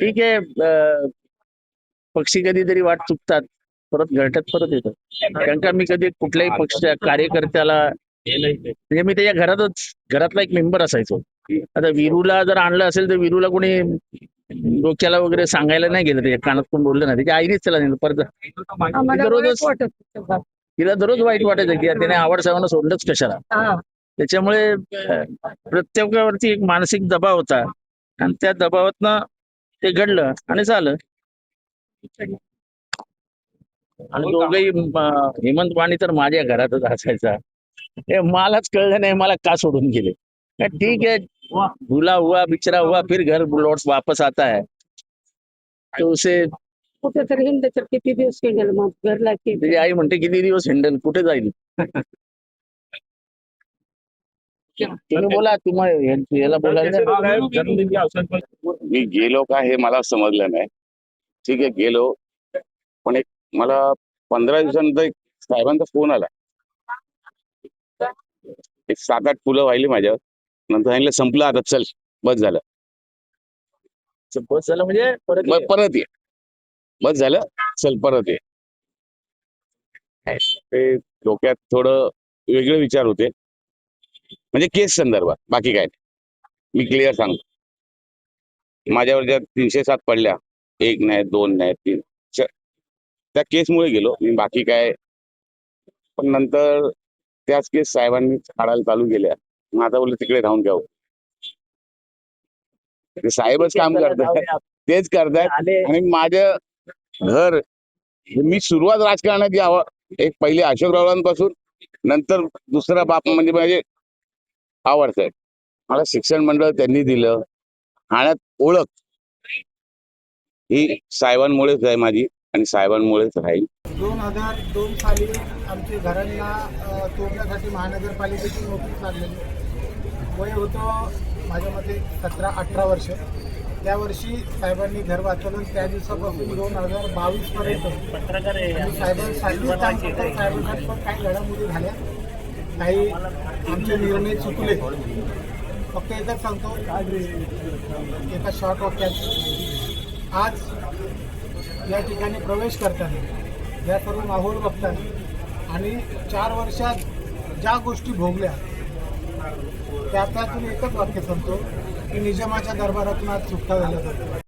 ठीक आहे. पक्षी कधीतरी वाट चुकतात, परत घरट्यात परत येतात. कारण का मी कधी कुठल्याही पक्ष कार्यकर्त्याला म्हणजे मी त्याच्या घरातला एक मेंबर असायचो. आता वीरूला जर आणलं असेल तर वीरूला कोणी डोक्याला वगैरे सांगायला नाही गेलं, त्याच्या कानात कोण बोललं नाही, त्याच्या आईनेच त्याला नेलं परत. तिला दररोज वाईट वाटायचं की त्याने आवड सर्वांना सोडलंच कशाला. त्याच्यामुळे प्रत्येकावरती एक मानसिक दबाव होता आणि त्या दबावातनं ते घडलं आणि झालं. आणि दोघही हेमंत वाणी तर माझ्या घरातच असायचा. हे मलाच कळलं नाही मला का सोडून गेले. ठीक है, भूला हुआ बिछड़ा हुआ फिर घर लौट वापस आता है. तो उसे कुठेतरी हिंड तर किती दिवस हिंडल मग घरला की त्याची आई म्हणते किती दिवस हिंडल कुठे जाईल. तुम्ही बोला, तुम्हाला याला बोलायचं. मी गेलो का हे मला समजलं नाही. ठीक आहे गेलो, पण एक मला 15 दिवसानंतर एक साहेबांचा फोन आला. एक 7-8 फुलं वाहिली माझ्यावर. नंतर सांगितलं संपलं आता, चल बस झालं. बस झालं म्हणजे परत ये, बस झालं, चल परत ये. ते डोक्यात थोडं वेगळे विचार होते, म्हणजे केस संदर्भात, बाकी काय नाही. मी क्लिअर सांगतो, माझ्यावर ज्या 307 पडल्या, 1 नाही 2 नाही 3, त्या केसमुळे गेलो मी, बाकी काय. पण नंतर त्याच केस साहेबांनी काढायला चालू केल्या. मग आता बोललं तिकडे राहून घ्यावं. ते साहेबच काम करतात, तेच करतायत. आणि माझं घर, मी सुरुवात राजकारणाची एक पहिले अशोकरावांपासून, नंतर दुसरा बाप म्हणजे माझे आवडत. मला शिक्षण मंडळ त्यांनी दिलं. ठाण्यात ओळख ही साहेबांमुळेच आहे माझी आणि साहेबांमुळेच राहील. 2002 साली आमच्या घरांना तोडण्यासाठी महानगरपालिकेची नोटीस लागलेली. वय होतं माझ्या मते 17-18 वर्ष. त्या वर्षी साहेबांनी घर वाचवलं. त्या दिवसापासून 2022 पर्यंत साहेबांसाठी पण काही घडामोडी झाल्या, काही आमचे निर्णय चुकले. फक्त एकच सांगतो, एका शॉर्ट वाक्यात, आज या ठिकाणी प्रवेश करताना, या सर्व माहोल बघताना आणि 4 वर्षात ज्या गोष्टी भोगल्या त्यातून एकच वाक्य सांगतो की निजामाच्या दरबारातून आज सुटका झाला जातो.